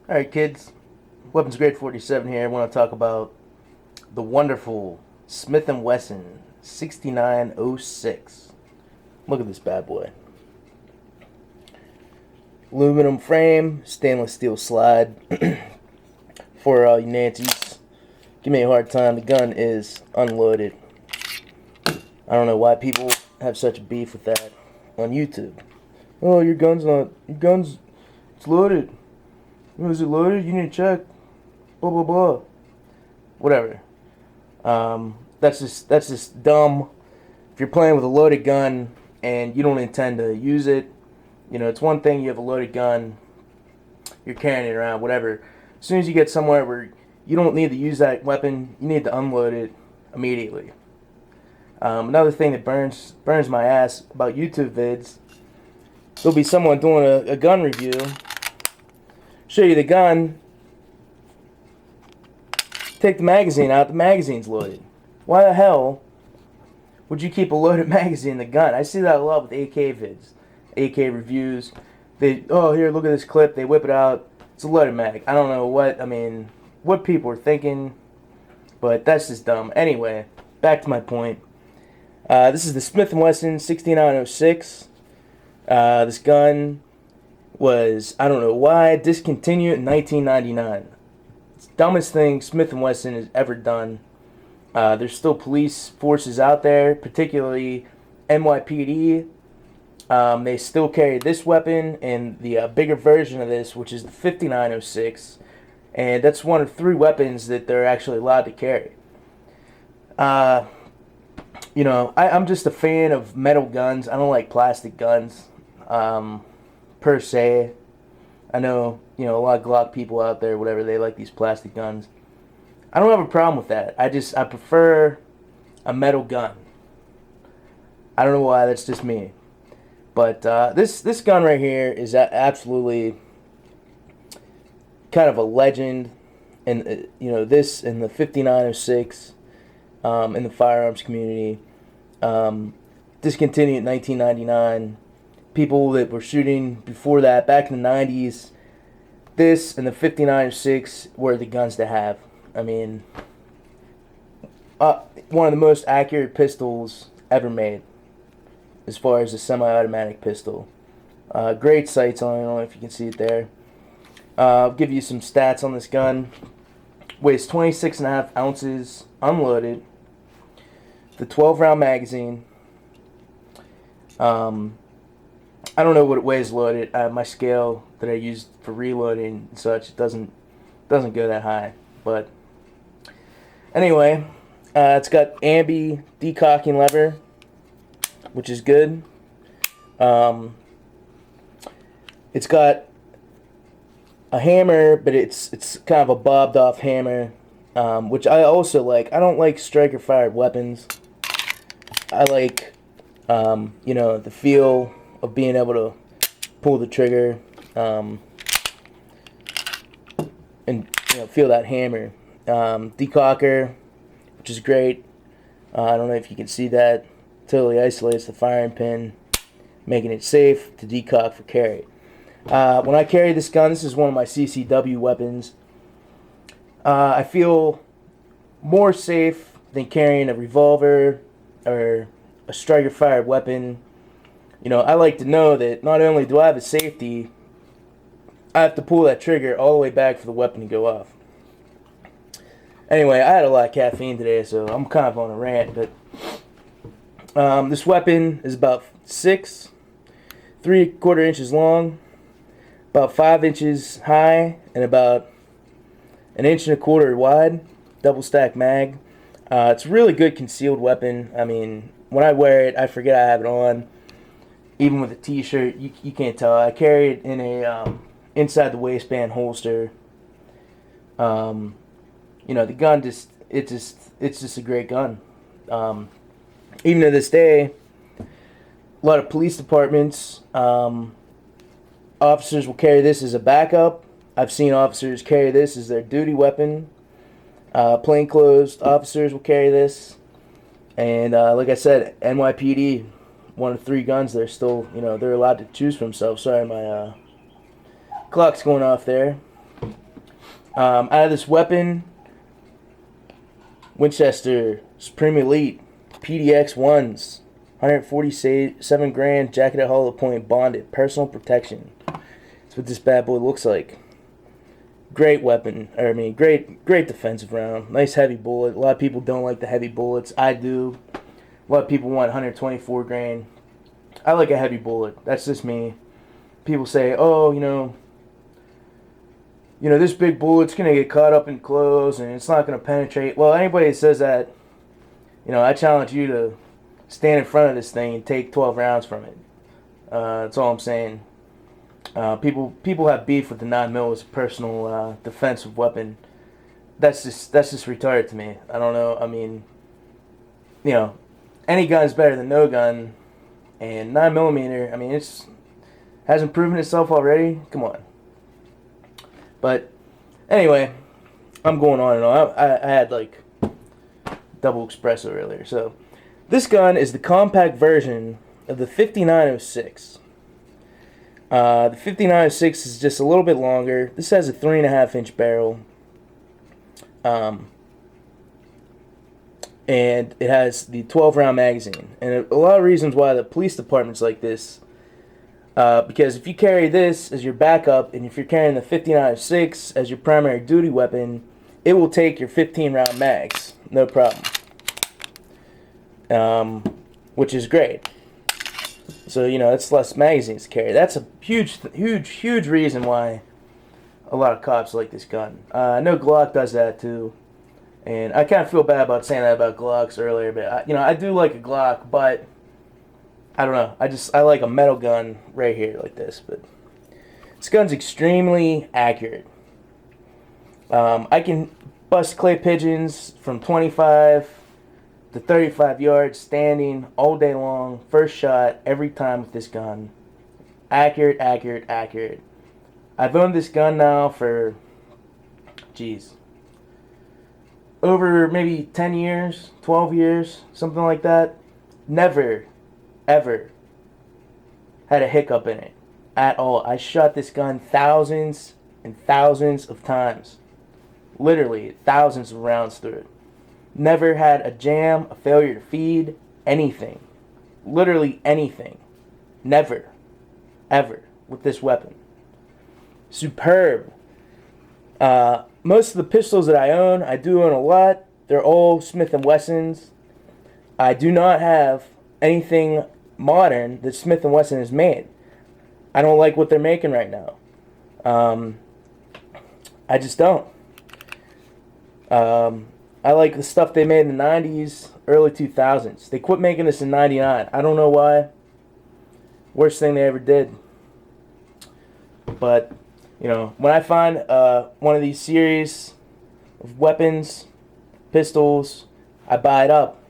Alright, kids. Weapons Grade 47 here. I want to talk about the wonderful Smith & Wesson 6906. Look at this bad boy. Aluminum frame, stainless steel slide. For all you Nancy's, give me a hard time. The gun is unloaded. I don't know why people have such a beef with that on YouTube. Oh, your gun's, it's loaded. Is it loaded? You need to check. Blah blah blah. Whatever. That's just dumb. If you're playing with a loaded gun and you don't intend to use it, it's one thing you have a loaded gun, you're carrying it around, whatever. As soon as you get somewhere where you don't need to use that weapon, you need to unload it immediately. Another thing that burns my ass about YouTube vids, there'll be someone doing a gun review, show you the gun, take the magazine out, the magazine's loaded. Why the hell would you keep a loaded magazine in the gun? I see that a lot with AK vids, AK reviews. Here, look at this clip, they whip it out, it's a loaded mag. I don't know what people are thinking, but that's just dumb. Anyway, back to my point. This is the Smith & Wesson 6906. This gun was, I don't know why, discontinued in 1999. It's the dumbest thing Smith & Wesson has ever done. There's still police forces out there, particularly NYPD. They still carry this weapon and the bigger version of this, which is the 5906. And that's one of 3 weapons that they're actually allowed to carry. I'm just a fan of metal guns. I don't like plastic guns, per se. I know, a lot of Glock people out there, whatever, they like these plastic guns. I don't have a problem with that. I prefer a metal gun. I don't know why, that's just me. But this gun right here is absolutely kind of a legend. And, this and the 5906 in the firearms community. Discontinued in 1999. People that were shooting before that, back in the 90s, this and the 5906 were the guns to have. One of the most accurate pistols ever made, as far as a semi-automatic pistol. Great sights on it. I don't know if you can see it there. I'll give you some stats on this gun. Weighs 26.5 ounces, unloaded. The 12-round magazine. I don't know what it weighs loaded. My scale that I used for reloading and such, it doesn't go that high. But anyway, it's got ambi decocking lever, which is good. It's got a hammer, but it's kind of a bobbed off hammer, which I also like. I don't like striker fired weapons. I like, the feel of being able to pull the trigger, and feel that hammer. Decocker, which is great. I don't know if you can see that. Totally isolates the firing pin, making it safe to decock for carry. When I carry this gun, this is one of my CCW weapons. I feel more safe than carrying a revolver or a striker fired weapon. I like to know that not only do I have a safety, I have to pull that trigger all the way back for the weapon to go off. Anyway, I had a lot of caffeine today, so I'm kind of on a rant, but this weapon is about 6, 3/4 inches long, about 5 inches high, and about 1.25 inches wide, double stack mag. It's a really good concealed weapon. When I wear it, I forget I have it on. Even with a t-shirt, you can't tell. I carry it in a inside the waistband holster. The gun it's just a great gun. Even to this day, a lot of police departments, officers will carry this as a backup. I've seen officers carry this as their duty weapon. Plainclothes officers will carry this. And like I said, NYPD, one of 3 guns they're still, they're allowed to choose for themselves. Sorry, my clock's going off there. Out of this weapon, Winchester Supreme Elite PDX 1s, 147 grand, jacketed hollow point, bonded, personal protection. That's what this bad boy looks like. Great weapon, great defensive round. Nice heavy bullet. A lot of people don't like the heavy bullets. I do. A lot of people want 124 grain. I like a heavy bullet. That's just me. People say, oh, this big bullet's going to get caught up in clothes and it's not going to penetrate. Well, anybody that says that, I challenge you to stand in front of this thing and take 12 rounds from it. That's all I'm saying. People have beef with the 9mm as a personal defensive weapon. That's just retarded to me. I don't know. I mean, any gun's better than no gun, and 9mm. I mean, it's hasn't proven itself already. Come on. But anyway, I'm going on and on. I had like double espresso earlier. So this gun is the compact version of the 5906. The 5906 is just a little bit longer. This has a 3.5-inch barrel. And it has the 12-round magazine. And a lot of reasons why the police department's like this. Because if you carry this as your backup, and if you're carrying the 5906 as your primary duty weapon, it will take your 15-round mags. No problem. Which is great. So, it's less magazines to carry. That's a huge reason why a lot of cops like this gun. I know Glock does that too. And I kind of feel bad about saying that about Glocks earlier, but, I do like a Glock, but I don't know. I like a metal gun right here like this, but this gun's extremely accurate. I can bust clay pigeons from 25 to 35 yards standing all day long. First shot every time with this gun. Accurate. I've owned this gun now for, over maybe 10 years, 12 years, something like that. Never, ever had a hiccup in it at all. I shot this gun thousands and thousands of times. Literally thousands of rounds through it. Never had a jam, a failure to feed, anything. Literally anything. Never. Ever. With this weapon. Superb. Most of the pistols that I own, I do own a lot. They're all Smith & Wessons. I do not have anything modern that Smith & Wesson has made. I don't like what they're making right now. I just don't. I like the stuff they made in the 90s, early 2000s. They quit making this in 99. I don't know why. Worst thing they ever did. But, when I find one of these series of weapons, pistols, I buy it up.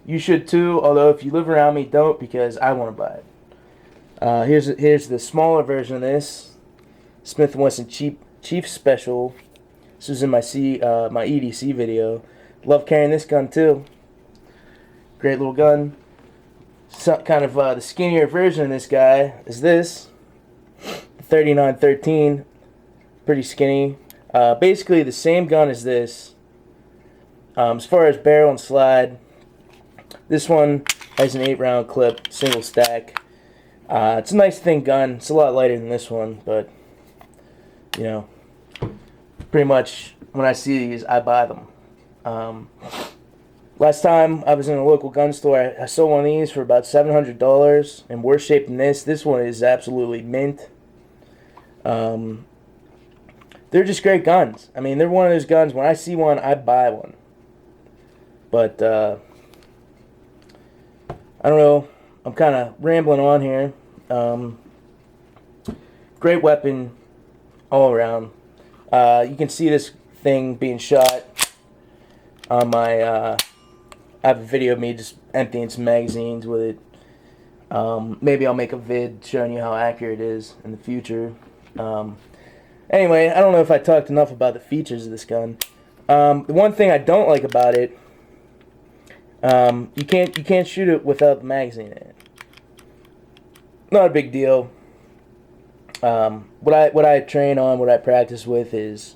You should too, although if you live around me, don't, because I want to buy it. Here's the smaller version of this. Smith & Wesson Chief Special. This was in my EDC video. Love carrying this gun too. Great little gun. Kind of the skinnier version of this guy is this. 3913. Pretty skinny. Basically the same gun as this. As far as barrel and slide, this one has an 8-round clip, single stack. It's a nice thin gun. It's a lot lighter than this one, but pretty much when I see these, I buy them. Last time I was in a local gun store, I sold one of these for about $700, and worse shape than this. This one is absolutely mint. They're just great guns. I mean, they're one of those guns, when I see one, I buy one. But, I don't know. I'm kind of rambling on here. Great weapon all around. You can see this thing being shot on my, I have a video of me just emptying some magazines with it. Maybe I'll make a vid showing you how accurate it is in the future. Anyway, I don't know if I talked enough about the features of this gun. The one thing I don't like about it, you can't shoot it without the magazine in it. Not a big deal. What I train on, what I practice with is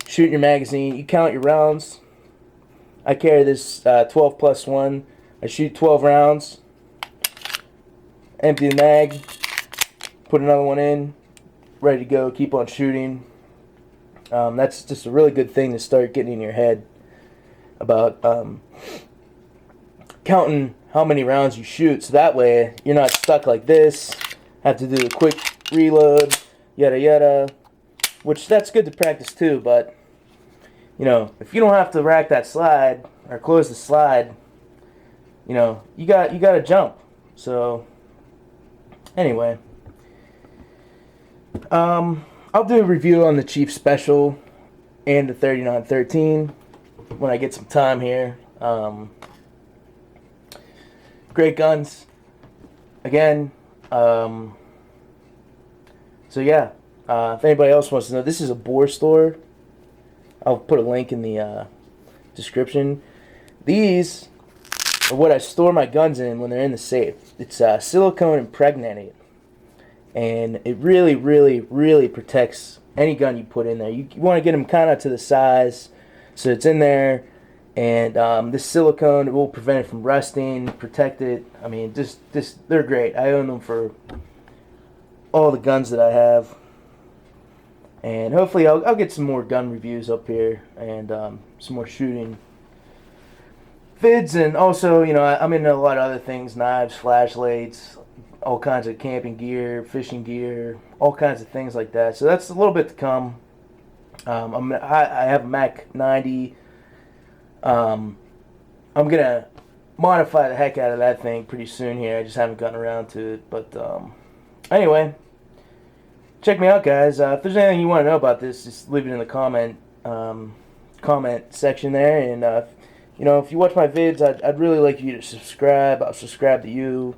shooting your magazine. You count your rounds. I carry this 12 plus 1. I shoot 12 rounds, empty the mag, put another one in, ready to go, keep on shooting. That's just a really good thing to start getting in your head about counting how many rounds you shoot, so that way you're not stuck like this, have to do a quick reload, yada yada, which that's good to practice too, but you know, if you don't have to rack that slide or close the slide, you know, you got to jump. So anyway, I'll do a review on the Chief Special and the 3913 when I get some time here. Great guns. Again, so yeah, if anybody else wants to know, this is a bore store. I'll put a link in the description. These are what I store my guns in when they're in the safe. It's silicone impregnated, and it really, really, really protects any gun you put in there. You want to get them kind of to the size so it's in there, and this silicone will prevent it from rusting, protect it. I mean, just they're great. I own them for all the guns that I have. And hopefully I'll get some more gun reviews up here and some more shooting vids. And also, you know, I'm into a lot of other things, knives, flashlights, all kinds of camping gear, fishing gear, all kinds of things like that. So that's a little bit to come. I have a Mac 90. I'm going to modify the heck out of that thing pretty soon here. I just haven't gotten around to it. But anyway, check me out, guys. If there's anything you want to know about this, just leave it in the comment section there. And you know, if you watch my vids, I'd really like you to subscribe. I'll subscribe to you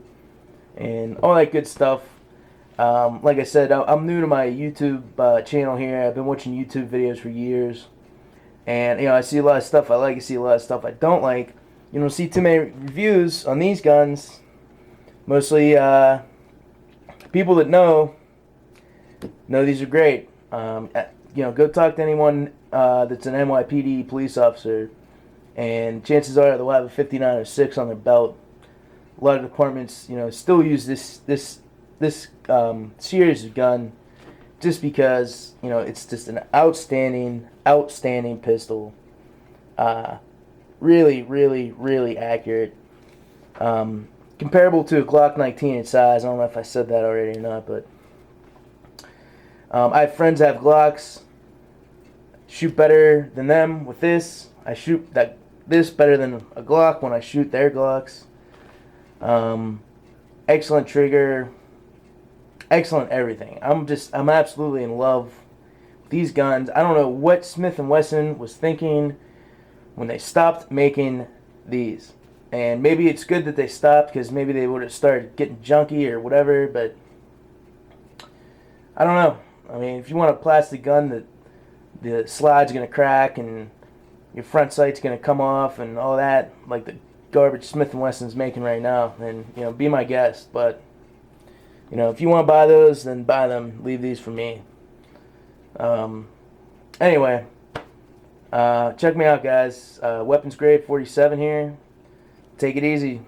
and all that good stuff. Like I said, I'm new to my YouTube channel here. I've been watching YouTube videos for years, and you know, I see a lot of stuff I like. I see a lot of stuff I don't like. You don't see too many reviews on these guns. Mostly people that know these are great. You know, go talk to anyone that's an NYPD police officer, and chances are they'll have a 5906 on their belt. A lot of departments, you know, still use this series of gun just because, you know, it's just an outstanding pistol. Really, really, really accurate. Comparable to a Glock 19 in size. I don't know if I said that already or not, but I have friends that have Glocks. Shoot better than them with this. I shoot this better than a Glock when I shoot their Glocks. Excellent trigger. Excellent everything. I'm absolutely in love with these guns. I don't know what Smith & Wesson was thinking when they stopped making these. And maybe it's good that they stopped, because maybe they would have started getting junky or whatever, but I don't know. I mean, if you want a plastic gun that the slide's going to crack and your front sight's going to come off and all that, like the garbage Smith & Wesson's making right now, then, you know, be my guest. But, you know, if you want to buy those, then buy them. Leave these for me. Anyway, check me out, guys. Weapons Grade 47 here. Take it easy.